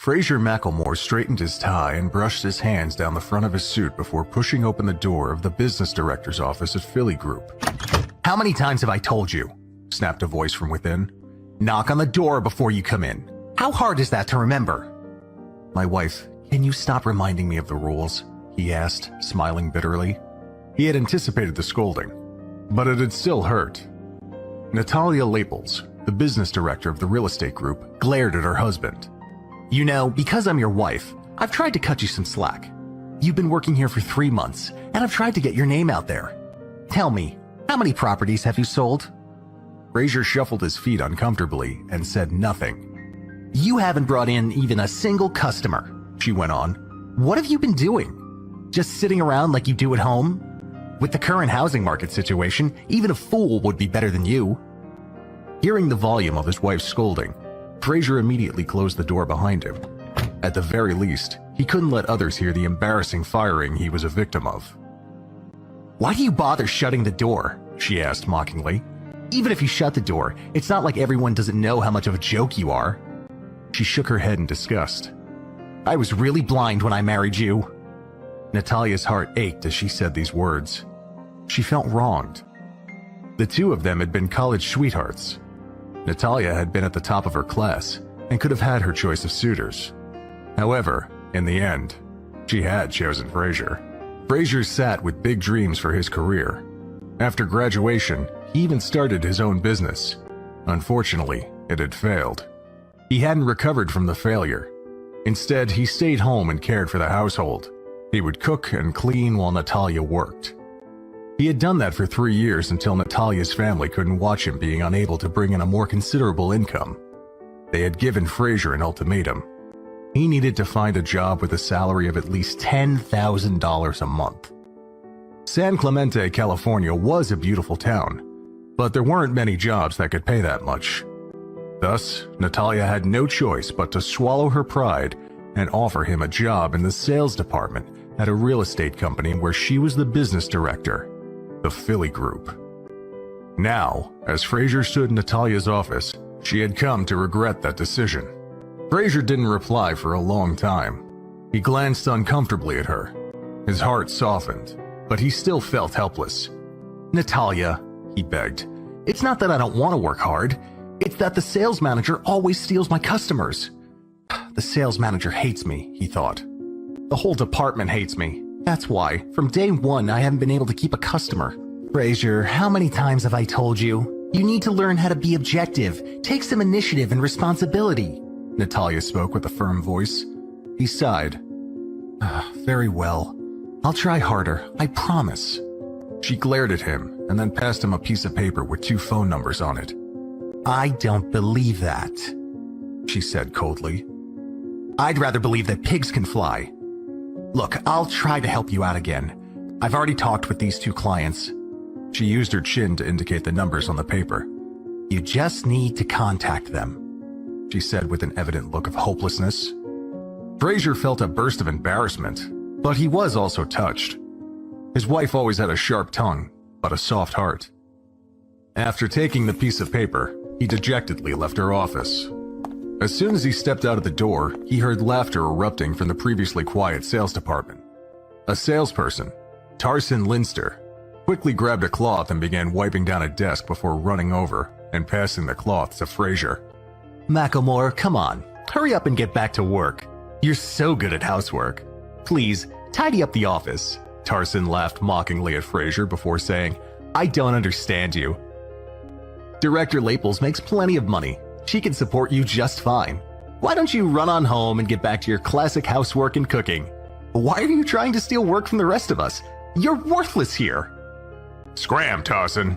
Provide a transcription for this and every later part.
Frazer McElmore straightened his tie and brushed his hands down the front of his suit before pushing open the door of the business director's office at Philly Group. "How many times have I told you?" snapped a voice from within. "Knock on the door before you come in. How hard is that to remember?" "My wife, can you stop reminding me of the rules?" he asked, smiling bitterly. He had anticipated the scolding, but it had still hurt. Natalia Laples, the business director of the real estate group, glared at her husband. "You know, because I'm your wife, I've tried to cut you some slack. You've been working here for 3 months, and I've tried to get your name out there. Tell me, how many properties have you sold?" Frazer shuffled his feet uncomfortably and said nothing. "You haven't brought in even a single customer," she went on. "What have you been doing? Just sitting around like you do at home? With the current housing market situation, even a fool would be better than you." Hearing the volume of his wife's scolding, Frazer immediately closed the door behind him. At the very least, he couldn't let others hear the embarrassing firing he was a victim of. "Why do you bother shutting the door?" she asked mockingly. "Even if you shut the door, it's not like everyone doesn't know how much of a joke you are." She shook her head in disgust. "I was really blind when I married you." Natalia's heart ached as she said these words. She felt wronged. The two of them had been college sweethearts. Natalia had been at the top of her class and could have had her choice of suitors. However, in the end, she had chosen Frazer. Frazer sat with big dreams for his career. After graduation, he even started his own business. Unfortunately, it had failed. He hadn't recovered from the failure. Instead, he stayed home and cared for the household. He would cook and clean while Natalia worked. He had done that for 3 years until Natalia's family couldn't watch him being unable to bring in a more considerable income. They had given Frazer an ultimatum. He needed to find a job with a salary of at least $10,000 a month. San Clemente, California was a beautiful town, but there weren't many jobs that could pay that much. Thus, Natalia had no choice but to swallow her pride and offer him a job in the sales department at a real estate company where she was the business director, the Philly Group. Now, as Frazer stood in Natalia's office, she had come to regret that decision. Frazer didn't reply for a long time. He glanced uncomfortably at her. His heart softened, but he still felt helpless. "Natalia," he begged, "it's not that I don't want to work hard. It's that the sales manager always steals my customers." The sales manager hates me, he thought. The whole department hates me. That's why, from day one, I haven't been able to keep a customer. "Frazer, how many times have I told you? You need to learn how to be objective, take some initiative and responsibility." Natalia spoke with a firm voice. He sighed. "Very well. I'll try harder, I promise." She glared at him and then passed him a piece of paper with 2 phone numbers on it. "I don't believe that," she said coldly. "I'd rather believe that pigs can fly. Look, I'll try to help you out again. I've already talked with these 2 clients." She used her chin to indicate the numbers on the paper. "You just need to contact them," she said with an evident look of hopelessness. Frazer felt a burst of embarrassment, but he was also touched. His wife always had a sharp tongue, but a soft heart. After taking the piece of paper, he dejectedly left her office. As soon as he stepped out of the door, he heard laughter erupting from the previously quiet sales department. A salesperson, Tarson Linster, quickly grabbed a cloth and began wiping down a desk before running over and passing the cloth to Frazer. "McElmore, come on, hurry up and get back to work. You're so good at housework. Please, tidy up the office." Tarson laughed mockingly at Frazer before saying, "I don't understand you. Director Laples makes plenty of money. She can support you just fine. Why don't you run on home and get back to your classic housework and cooking? Why are you trying to steal work from the rest of us? You're worthless here." "Scram, Tarson."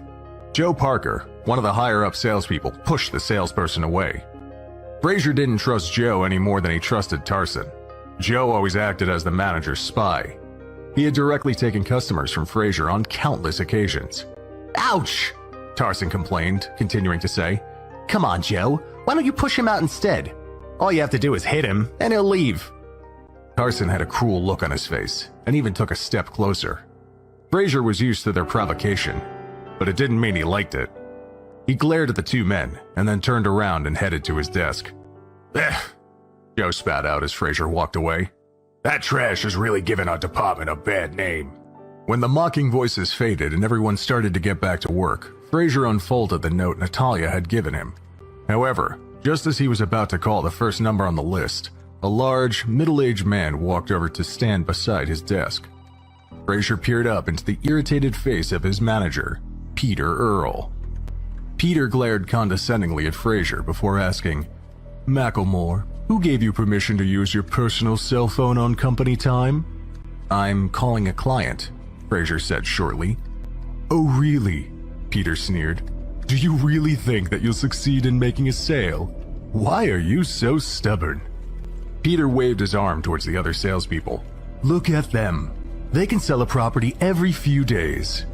Joe Parker, one of the higher-up salespeople, pushed the salesperson away. Frazer didn't trust Joe any more than he trusted Tarson. Joe always acted as the manager's spy. He had directly taken customers from Frazer on countless occasions. "Ouch!" Tarson complained, continuing to say, "Come on, Joe. Why don't you push him out instead? All you have to do is hit him, and he'll leave." Tarson had a cruel look on his face, and even took a step closer. Frazer was used to their provocation, but it didn't mean he liked it. He glared at the 2 men, and then turned around and headed to his desk. "Ugh. Joe spat out as Frazer walked away. That trash has really given our department a bad name. When the mocking voices faded and everyone started to get back to work, Frazer unfolded the note Natalia had given him. However, just as he was about to call the first number on the list, a large, middle-aged man walked over to stand beside his desk. Frazer peered up into the irritated face of his manager, Peter Earle. Peter glared condescendingly at Frazer before asking, "Macklemore, who gave you permission to use your personal cell phone on company time?" "I'm calling a client," Frazer said shortly. "Oh, really?" Peter sneered. "Do you really think that you'll succeed in making a sale? Why are you so stubborn?" Peter waved his arm towards the other salespeople. "Look at them. They can sell a property every few days.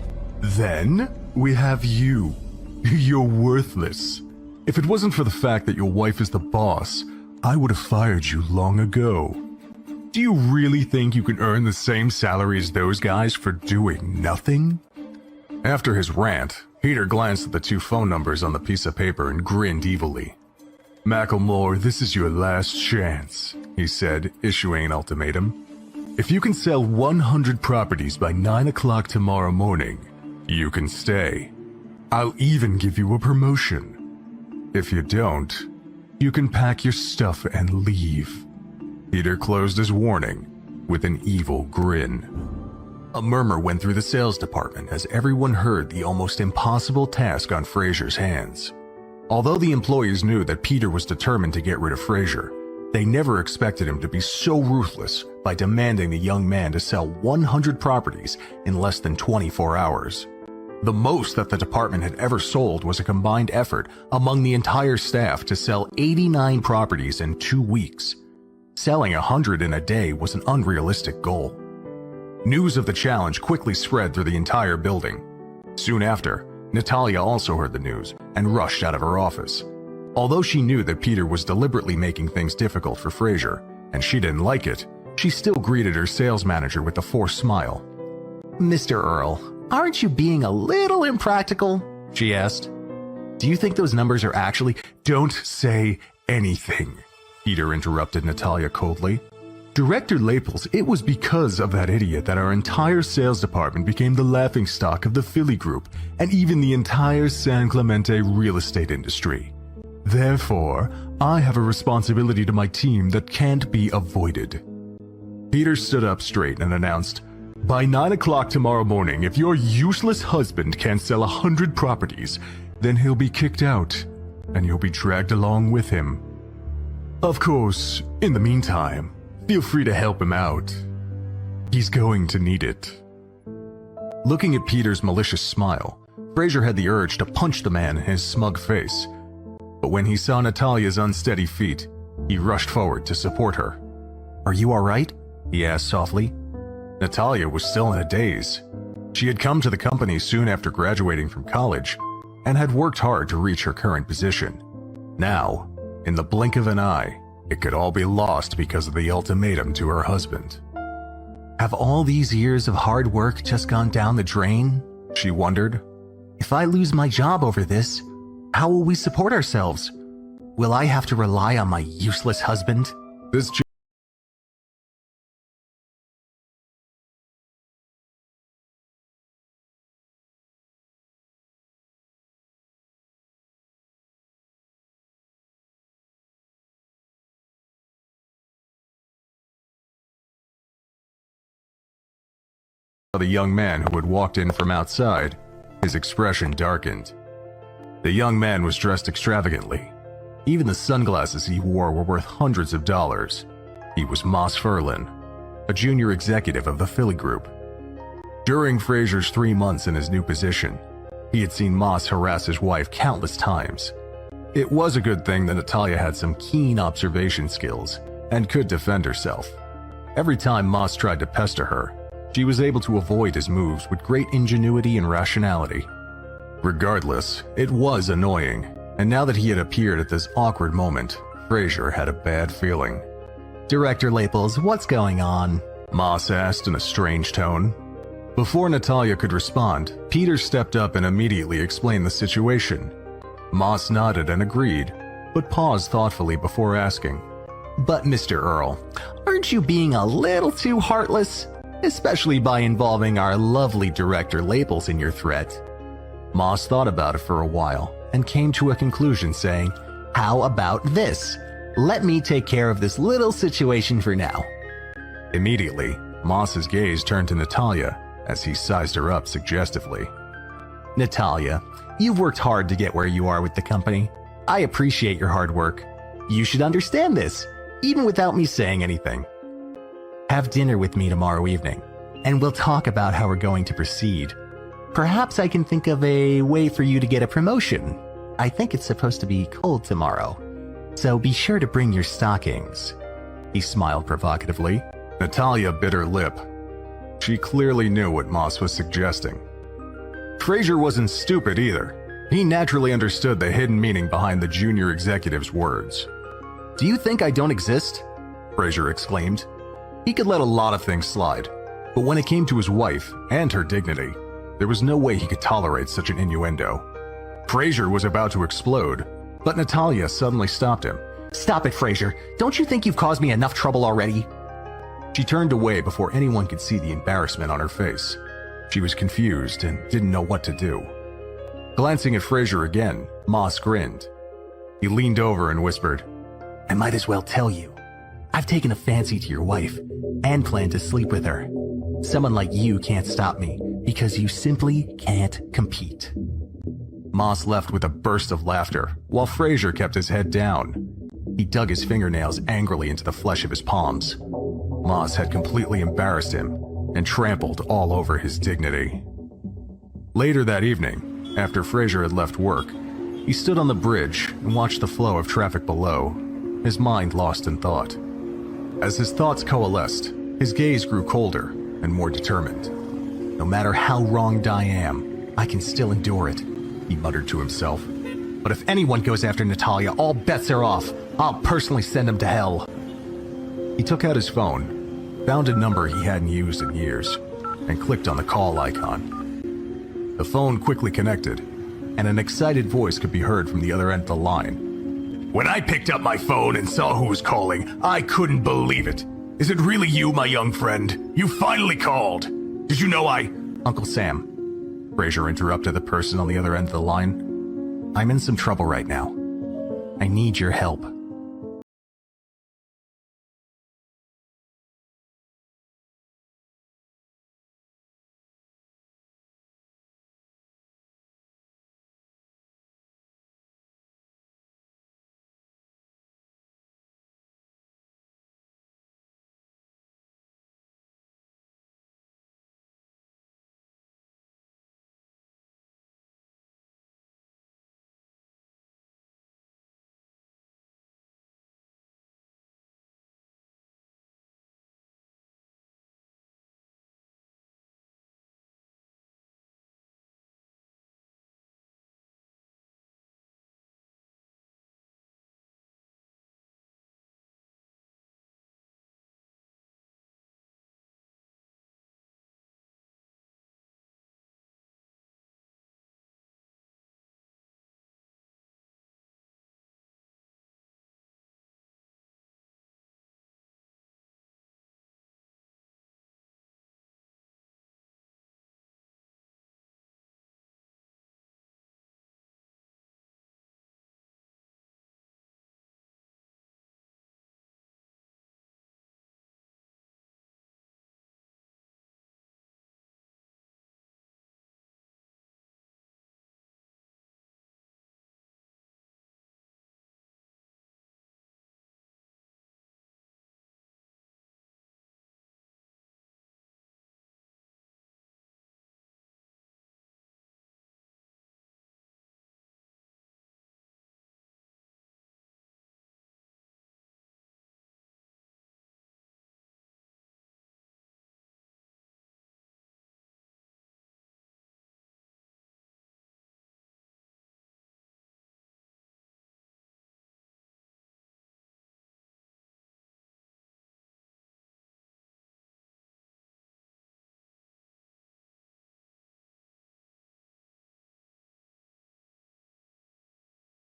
Then we have you. You're worthless. If it wasn't for the fact that your wife is the boss, I would have fired you long ago. Do you really think you can earn the same salary as those guys for doing nothing?" After his rant, Peter glanced at the two phone numbers on the piece of paper and grinned evilly. "Macklemore, this is your last chance," he said, issuing an ultimatum. "If you can sell 100 properties by 9 o'clock tomorrow morning, you can stay. I'll even give you a promotion. If you don't, you can pack your stuff and leave." Peter closed his warning with an evil grin. A murmur went through the sales department as everyone heard the almost impossible task on Frazer's hands. Although the employees knew that Peter was determined to get rid of Frazer, they never expected him to be so ruthless by demanding the young man to sell 100 properties in less than 24 hours. The most that the department had ever sold was a combined effort among the entire staff to sell 89 properties in 2 weeks. Selling 100 in a day was an unrealistic goal. News of the challenge quickly spread through the entire building. Soon after, Natalia also heard the news and rushed out of her office. Although she knew that Peter was deliberately making things difficult for Frazer, and she didn't like it, she still greeted her sales manager with a forced smile. "Mr. Earle, aren't you being a little impractical?" she asked. "Do you think those numbers are actually—" "Don't say anything," Peter interrupted Natalia coldly. "Director Laples, it was because of that idiot that our entire sales department became the laughingstock of the Philly group and even the entire San Clemente real estate industry. Therefore, I have a responsibility to my team that can't be avoided." Peter stood up straight and announced, "By 9 o'clock tomorrow morning, if your useless husband can't sell 100 properties, then he'll be kicked out, and you'll be dragged along with him. Of course, in the meantime, feel free to help him out. He's going to need it." Looking at Peter's malicious smile, Frazer had the urge to punch the man in his smug face. But when he saw Natalia's unsteady feet, he rushed forward to support her. "Are you all right?" he asked softly. Natalia was still in a daze. She had come to the company soon after graduating from college and had worked hard to reach her current position. Now, in the blink of an eye, it could all be lost because of the ultimatum to her husband. "Have all these years of hard work just gone down the drain?" she wondered. "If I lose my job over this, how will we support ourselves? Will I have to rely on my useless husband?" This the young man who had walked in from outside, his expression darkened. The young man was dressed extravagantly. Even the sunglasses he wore were worth hundreds of dollars. He was Moss Ferlin, a junior executive of the Philly Group. During Frazer's 3 months in his new position, he had seen Moss harass his wife countless times. It was a good thing that Natalia had some keen observation skills and could defend herself. Every time Moss tried to pester her, she was able to avoid his moves with great ingenuity and rationality. Regardless, it was annoying, and now that he had appeared at this awkward moment, Frazer had a bad feeling. "Director Laples, what's going on?" Moss asked in a strange tone. Before Natalia could respond, Peter stepped up and immediately explained the situation. Moss nodded and agreed, but paused thoughtfully before asking, But Mr. Earl, aren't you being a little too heartless? Especially by involving our lovely director Labels in your threat. Moss thought about it for a while and came to a conclusion saying, "How about this? Let me take care of this little situation for now." Immediately, Moss's gaze turned to Natalia as he sized her up suggestively. "Natalia, you've worked hard to get where you are with the company. I appreciate your hard work. You should understand this, even without me saying anything. Have dinner with me tomorrow evening, and we'll talk about how we're going to proceed. Perhaps I can think of a way for you to get a promotion. I think it's supposed to be cold tomorrow, so be sure to bring your stockings." He smiled provocatively. Natalia bit her lip. She clearly knew what Moss was suggesting. Frazer wasn't stupid either. He naturally understood the hidden meaning behind the junior executive's words. "Do you think I don't exist?" Frazer exclaimed. He could let a lot of things slide, but when it came to his wife and her dignity, there was no way he could tolerate such an innuendo. Frazer was about to explode, but Natalia suddenly stopped him. "Stop it, Frazer. Don't you think you've caused me enough trouble already?" She turned away before anyone could see the embarrassment on her face. She was confused and didn't know what to do. Glancing at Frazer again, Moss grinned. He leaned over and whispered, "I might as well tell you. I've taken a fancy to your wife and plan to sleep with her. Someone like you can't stop me because you simply can't compete." Moss left with a burst of laughter while Frazer kept his head down. He dug his fingernails angrily into the flesh of his palms. Moss had completely embarrassed him and trampled all over his dignity. Later that evening, after Frazer had left work, he stood on the bridge and watched the flow of traffic below, his mind lost in thought. As his thoughts coalesced, his gaze grew colder and more determined. "No matter how wronged I am, I can still endure it," he muttered to himself. "But if anyone goes after Natalia, all bets are off. I'll personally send him to hell." He took out his phone, found a number he hadn't used in years, and clicked on the call icon. The phone quickly connected, and an excited voice could be heard from the other end of the line. "When I picked up my phone and saw who was calling, I couldn't believe it. Is it really you, my young friend? You finally called. Did you know Uncle Sam," Frazer interrupted the person on the other end of the line. "I'm in some trouble right now. I need your help."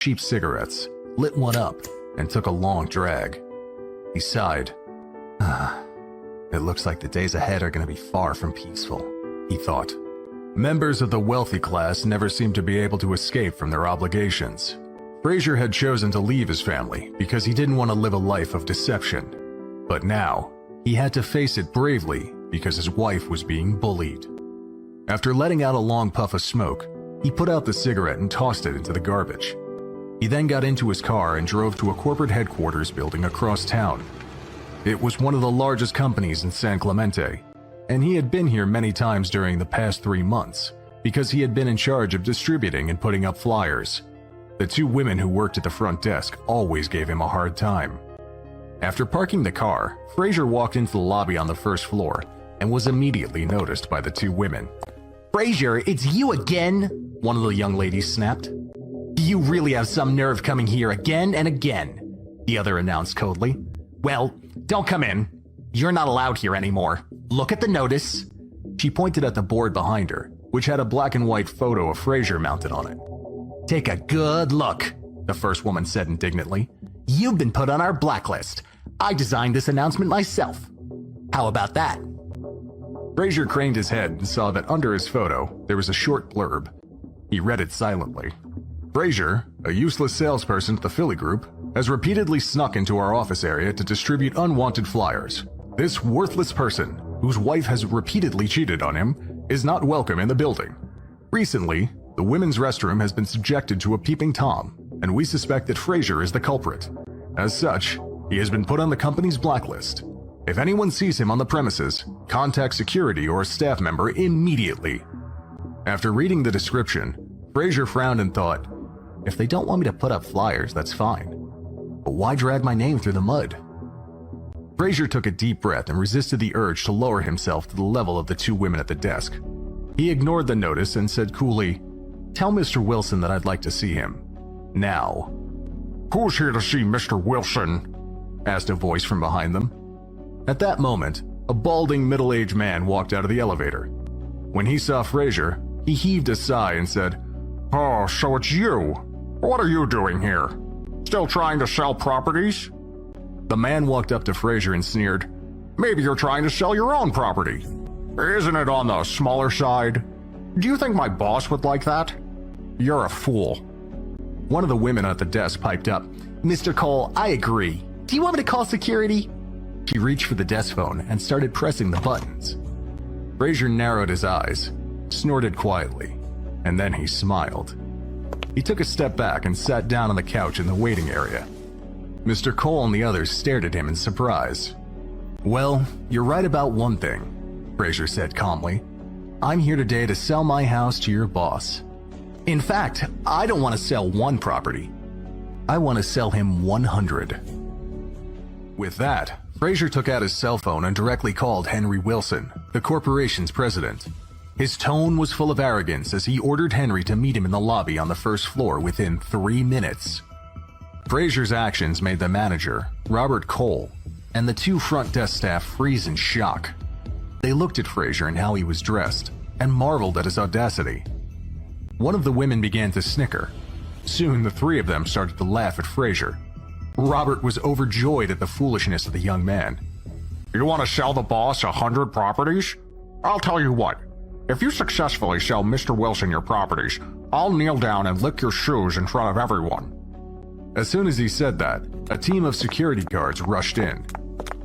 Cheap cigarettes, lit one up, and took a long drag. He sighed. It looks like the days ahead are going to be far from peaceful, he thought. Members of the wealthy class never seemed to be able to escape from their obligations. Frazer had chosen to leave his family because he didn't want to live a life of deception. But now, he had to face it bravely because his wife was being bullied. After letting out a long puff of smoke, he put out the cigarette and tossed it into the garbage. He then got into his car and drove to a corporate headquarters building across town. It was one of the largest companies in San Clemente, and he had been here many times during the past 3 months because he had been in charge of distributing and putting up flyers. The 2 women who worked at the front desk always gave him a hard time. After parking the car, Frazer walked into the lobby on the first floor and was immediately noticed by the 2 women. "Frazer, it's you again?" one of the young ladies snapped. "You really have some nerve coming here again and again," the other announced coldly. "Well, don't come in. You're not allowed here anymore. Look at the notice." She pointed at the board behind her, which had a black and white photo of Frazer mounted on it. "Take a good look," the first woman said indignantly. "You've been put on our blacklist. I designed this announcement myself. How about that?" Frazer craned his head and saw that under his photo there was a short blurb. He read it silently. "Frazer, a useless salesperson at the Philly Group, has repeatedly snuck into our office area to distribute unwanted flyers. This worthless person, whose wife has repeatedly cheated on him, is not welcome in the building. Recently, the women's restroom has been subjected to a peeping Tom, and we suspect that Frazer is the culprit. As such, he has been put on the company's blacklist. If anyone sees him on the premises, contact security or a staff member immediately." After reading the description, Frazer frowned and thought, if they don't want me to put up flyers, that's fine. But why drag my name through the mud? Frazer took a deep breath and resisted the urge to lower himself to the level of the 2 women at the desk. He ignored the notice and said coolly, "Tell Mr. Wilson that I'd like to see him. Now." "Who's here to see Mr. Wilson?" asked a voice from behind them. At that moment, a balding middle-aged man walked out of the elevator. When he saw Frazer, he heaved a sigh and said, "Oh, so it's you. What are you doing here? Still trying to sell properties?" The man walked up to Frazer and sneered, "Maybe you're trying to sell your own property. Isn't it on the smaller side? Do you think my boss would like that? You're a fool." One of the women at the desk piped up, "Mr. Cole, I agree. Do you want me to call security?" She reached for the desk phone and started pressing the buttons. Frazer narrowed his eyes, snorted quietly, and then he smiled. He took a step back and sat down on the couch in the waiting area. Mr. Cole and the others stared at him in surprise. "Well, you're right about one thing," Frazer said calmly. "I'm here today to sell my house to your boss. In fact, I don't want to sell 1 property. I want to sell him 100. With that, Frazer took out his cell phone and directly called Henry Wilson, the corporation's president. His tone was full of arrogance as he ordered Henry to meet him in the lobby on the first floor within 3 minutes. Frazer's actions made the manager, Robert Cole, and the 2 front desk staff freeze in shock. They looked at Frazer and how he was dressed, and marveled at his audacity. One of the women began to snicker. Soon the 3 of them started to laugh at Frazer. Robert was overjoyed at the foolishness of the young man. "You want to sell the boss 100 properties? I'll tell you what. If you successfully sell Mr. Wilson your properties, I'll kneel down and lick your shoes in front of everyone." As soon as he said that, a team of security guards rushed in.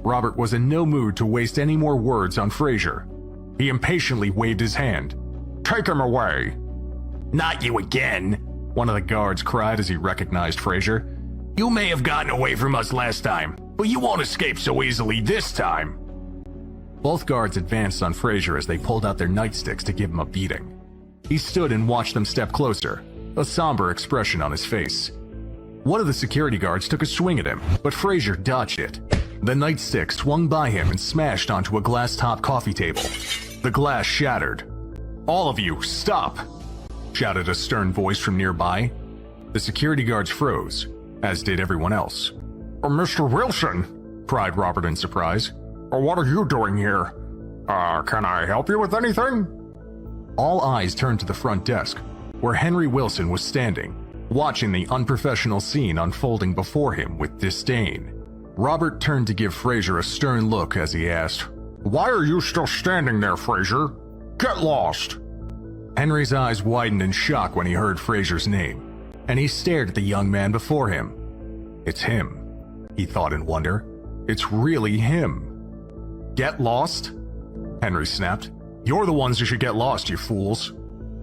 Robert was in no mood to waste any more words on Frazer. He impatiently waved his hand. "Take him away." "Not you again," one of the guards cried as he recognized Frazer. "You may have gotten away from us last time, but you won't escape so easily this time." Both guards advanced on Frazer as they pulled out their nightsticks to give him a beating. He stood and watched them step closer, a somber expression on his face. One of the security guards took a swing at him, but Frazer dodged it. The nightstick swung by him and smashed onto a glass-top coffee table. The glass shattered. "All of you, stop!" shouted a stern voice from nearby. The security guards froze, as did everyone else. "Mr. Wilson!" cried Robert in surprise. "What are you doing here? Can I help you with anything?" All eyes turned to the front desk, where Henry Wilson was standing, watching the unprofessional scene unfolding before him with disdain. Robert turned to give Frazer a stern look as he asked, "Why are you still standing there, Frazer? Get lost!" Henry's eyes widened in shock when he heard Frazer's name, and he stared at the young man before him. It's him, he thought in wonder. It's really him. "Get lost?" Henry snapped. "You're the ones who should get lost, you fools."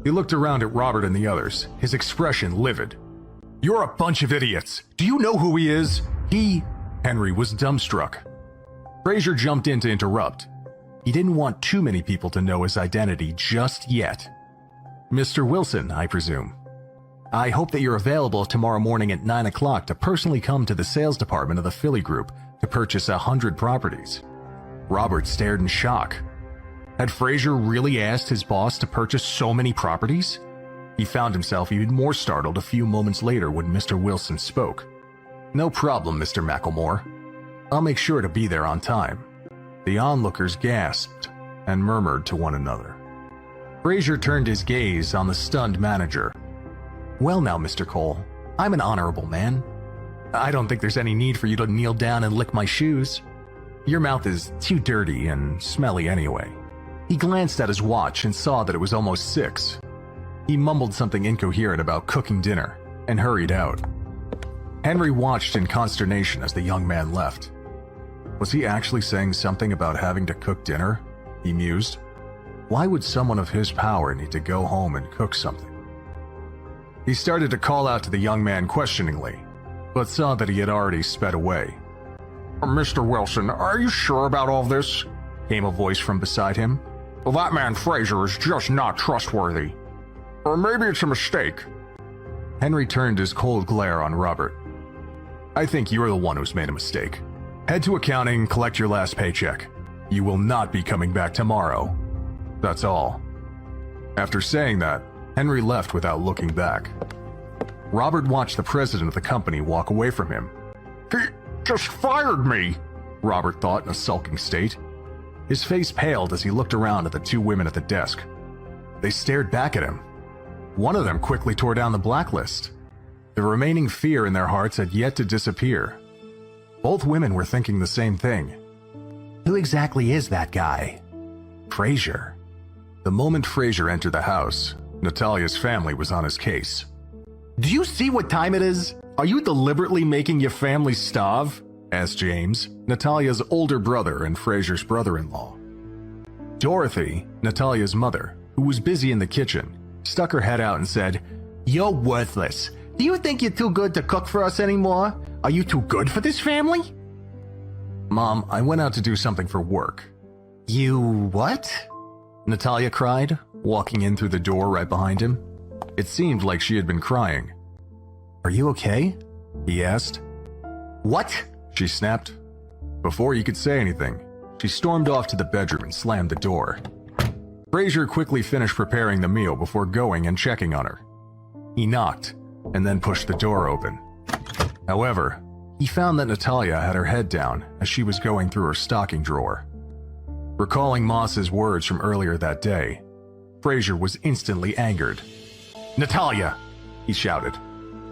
He looked around at Robert and the others, his expression livid. "You're a bunch of idiots. Do you know who he is? Henry was dumbstruck. Frazer jumped in to interrupt. He didn't want too many people to know his identity just yet. "Mr. Wilson, I presume. I hope that you're available tomorrow morning at 9 o'clock to personally come to the sales department of the Philly Group to purchase 100 properties." Robert stared in shock. Had Frazer really asked his boss to purchase so many properties? He found himself even more startled a few moments later when Mr. Wilson spoke. "No problem, Mr. McElmore. I'll make sure to be there on time." The onlookers gasped and murmured to one another. Frazer turned his gaze on the stunned manager. "Well now, Mr. Cole, I'm an honorable man. I don't think there's any need for you to kneel down and lick my shoes. Your mouth is too dirty and smelly anyway." He glanced at his watch and saw that it was almost 6. He mumbled something incoherent about cooking dinner and hurried out. Henry watched in consternation as the young man left. Was he actually saying something about having to cook dinner? He mused. Why would someone of his power need to go home and cook something? He started to call out to the young man questioningly, but saw that he had already sped away. "Mr. Wilson, are you sure about all this?" came a voice from beside him. "Well, that man Frazer is just not trustworthy. Or maybe it's a mistake." Henry turned his cold glare on Robert. "I think you're the one who's made a mistake. Head to accounting and collect your last paycheck. You will not be coming back tomorrow. That's all." After saying that, Henry left without looking back. Robert watched the president of the company walk away from him. "He just fired me," Robert thought in a sulking state. His face paled as he looked around at the 2 women at the desk. They stared back at him. One of them quickly tore down the blacklist. The remaining fear in their hearts had yet to disappear. Both women were thinking the same thing. Who exactly is that guy? Frazer. The moment Frazer entered the house, Natalia's family was on his case. "Do you see what time it is? Are you deliberately making your family starve?" asked James, Natalia's older brother and Frazer's brother-in-law. Dorothy, Natalia's mother, who was busy in the kitchen, stuck her head out and said, "You're worthless. Do you think you're too good to cook for us anymore? Are you too good for this family?" "Mom, I went out to do something for work." "You what?" Natalia cried, walking in through the door right behind him. It seemed like she had been crying. "Are you okay?" he asked. "What?" she snapped. Before he could say anything, she stormed off to the bedroom and slammed the door. Frazer quickly finished preparing the meal before going and checking on her. He knocked, and then pushed the door open. However, he found that Natalia had her head down as she was going through her stocking drawer. Recalling Moss's words from earlier that day, Frazer was instantly angered. "Natalia!" he shouted.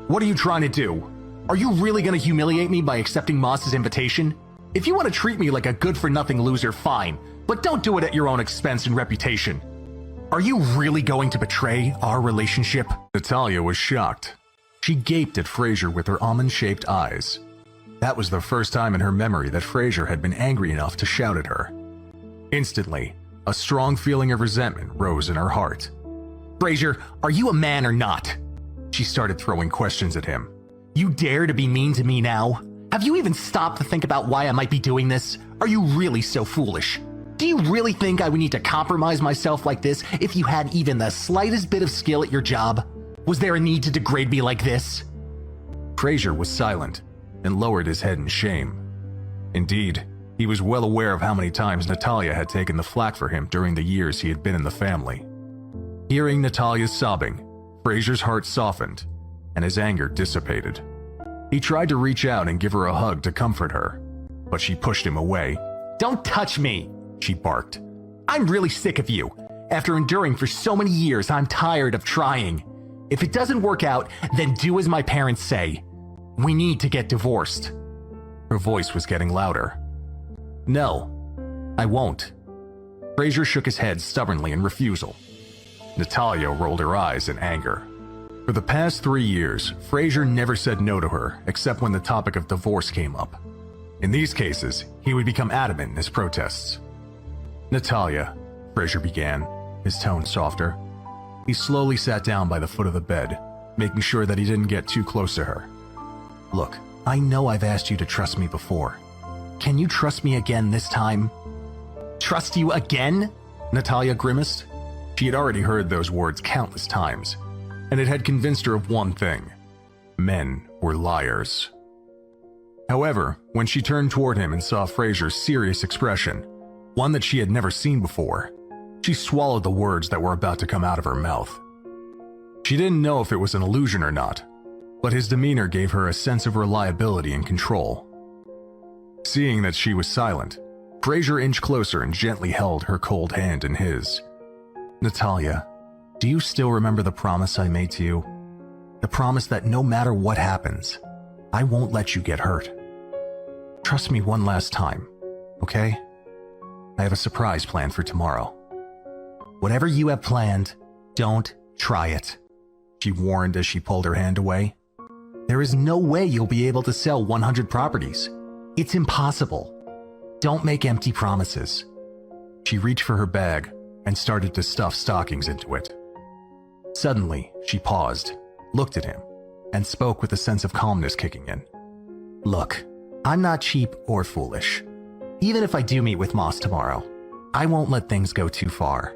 "What are you trying to do? Are you really going to humiliate me by accepting Moss's invitation? If you want to treat me like a good-for-nothing loser, fine, but don't do it at your own expense and reputation. Are you really going to betray our relationship?" Natalia was shocked. She gaped at Frazer with her almond-shaped eyes. That was the first time in her memory that Frazer had been angry enough to shout at her. Instantly, a strong feeling of resentment rose in her heart. "Frazer, are you a man or not?" She started throwing questions at him. "You dare to be mean to me now? Have you even stopped to think about why I might be doing this? Are you really so foolish? Do you really think I would need to compromise myself like this if you had even the slightest bit of skill at your job? Was there a need to degrade me like this?" Frazer was silent and lowered his head in shame. Indeed, he was well aware of how many times Natalia had taken the flak for him during the years he had been in the family. Hearing Natalia's sobbing, Frazer's heart softened, and his anger dissipated. He tried to reach out and give her a hug to comfort her, but she pushed him away. "Don't touch me!" she barked. "I'm really sick of you. After enduring for so many years, I'm tired of trying. If it doesn't work out, then do as my parents say. We need to get divorced." Her voice was getting louder. No, I won't. Frazer shook his head stubbornly in refusal. Natalia rolled her eyes in anger. For the past 3 years, Frazer never said no to her except when the topic of divorce came up. In these cases, he would become adamant in his protests. Natalia, Frazer began, his tone softer. He slowly sat down by the foot of the bed, making sure that he didn't get too close to her. Look, I know I've asked you to trust me before. Can you trust me again this time? Trust you again? Natalia grimaced. She had already heard those words countless times, and it had convinced her of one thing. Men were liars. However, when she turned toward him and saw Frazer's serious expression, one that she had never seen before, she swallowed the words that were about to come out of her mouth. She didn't know if it was an illusion or not, but his demeanor gave her a sense of reliability and control. Seeing that she was silent, Frazer inched closer and gently held her cold hand in his. Natalia, do you still remember the promise I made to you? The promise that no matter what happens, I won't let you get hurt. Trust me one last time, okay? I have a surprise planned for tomorrow. Whatever you have planned, don't try it, she warned as she pulled her hand away. There is no way you'll be able to sell 100 properties. It's impossible. Don't make empty promises. She reached for her bag and started to stuff stockings into it. Suddenly, she paused, looked at him, and spoke with a sense of calmness kicking in. Look, I'm not cheap or foolish. Even if I do meet with Moss tomorrow, I won't let things go too far.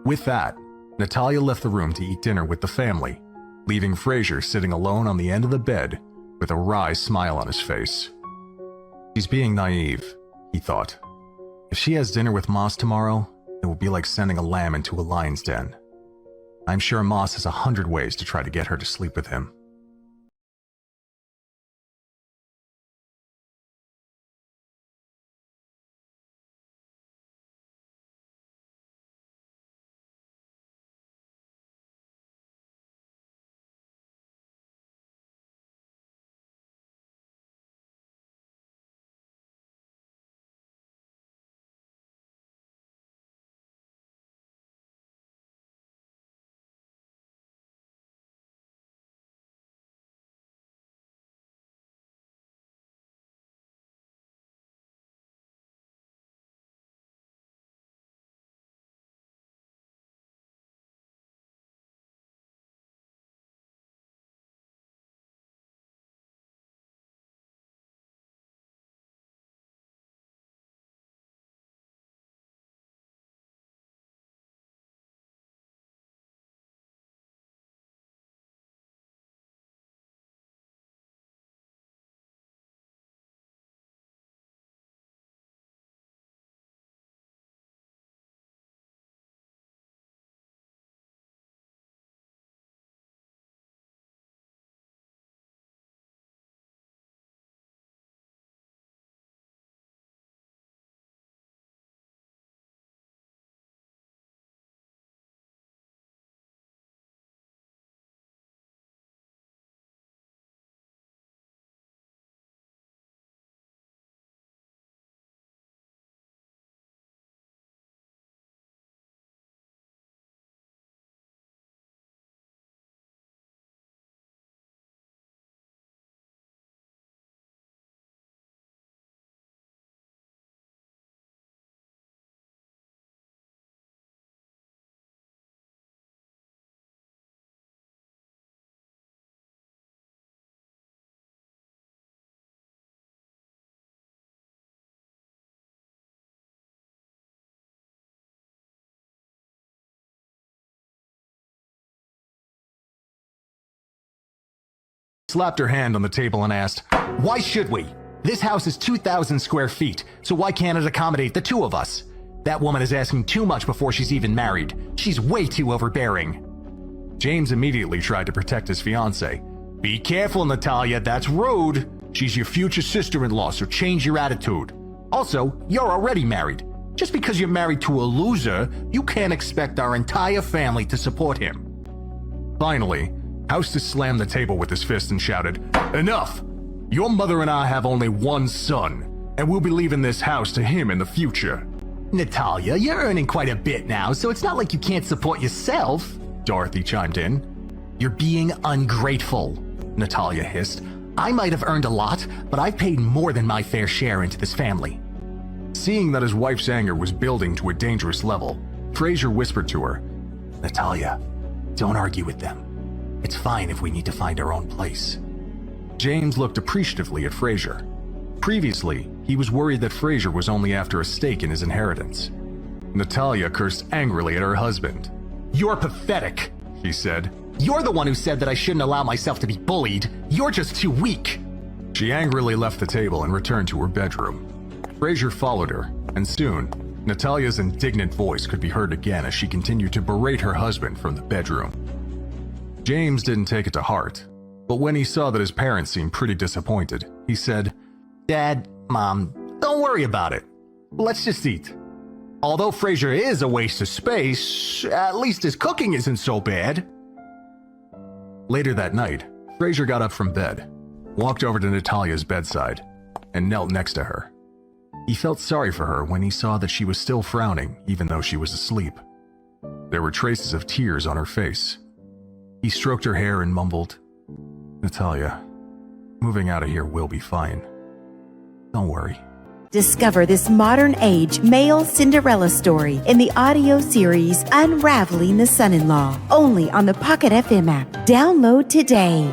With that, Natalia left the room to eat dinner with the family, leaving Frazer sitting alone on the end of the bed with a wry smile on his face. She's being naive, he thought. If she has dinner with Moss tomorrow, it will be like sending a lamb into a lion's den. I'm sure Moss has 100 ways to try to get her to sleep with him. Slapped her hand on the table and asked, Why should we? This house is 2,000 square feet, so why can't it accommodate the two of us? That woman is asking too much before she's even married. She's way too overbearing. James immediately tried to protect his fiancée. Be careful, Natalia, that's rude. She's your future sister-in-law, so change your attitude. Also, you're already married. Just because you're married to a loser, you can't expect our entire family to support him. Finally, Houston slammed the table with his fist and shouted, Enough! Your mother and I have only one son, and we'll be leaving this house to him in the future. Natalia, you're earning quite a bit now, so it's not like you can't support yourself, Dorothy chimed in. You're being ungrateful, Natalia hissed. I might have earned a lot, but I've paid more than my fair share into this family. Seeing that his wife's anger was building to a dangerous level, Frazer whispered to her, Natalia, don't argue with them. It's fine if we need to find our own place. James looked appreciatively at Frazer. Previously, he was worried that Frazer was only after a stake in his inheritance. Natalia cursed angrily at her husband. You're pathetic, she said. You're the one who said that I shouldn't allow myself to be bullied. You're just too weak. She angrily left the table and returned to her bedroom. Frazer followed her, and soon, Natalia's indignant voice could be heard again as she continued to berate her husband from the bedroom. James didn't take it to heart, but when he saw that his parents seemed pretty disappointed, he said, Dad, Mom, don't worry about it. Let's just eat. Although Frazer is a waste of space, at least his cooking isn't so bad. Later that night, Frazer got up from bed, walked over to Natalia's bedside, and knelt next to her. He felt sorry for her when he saw that she was still frowning even though she was asleep. There were traces of tears on her face. He stroked her hair and mumbled, Natalia, moving out of here will be fine. Don't worry. Discover this modern-age male Cinderella story in the audio series Unraveling the Son-in-Law, only on the Pocket FM app. Download today.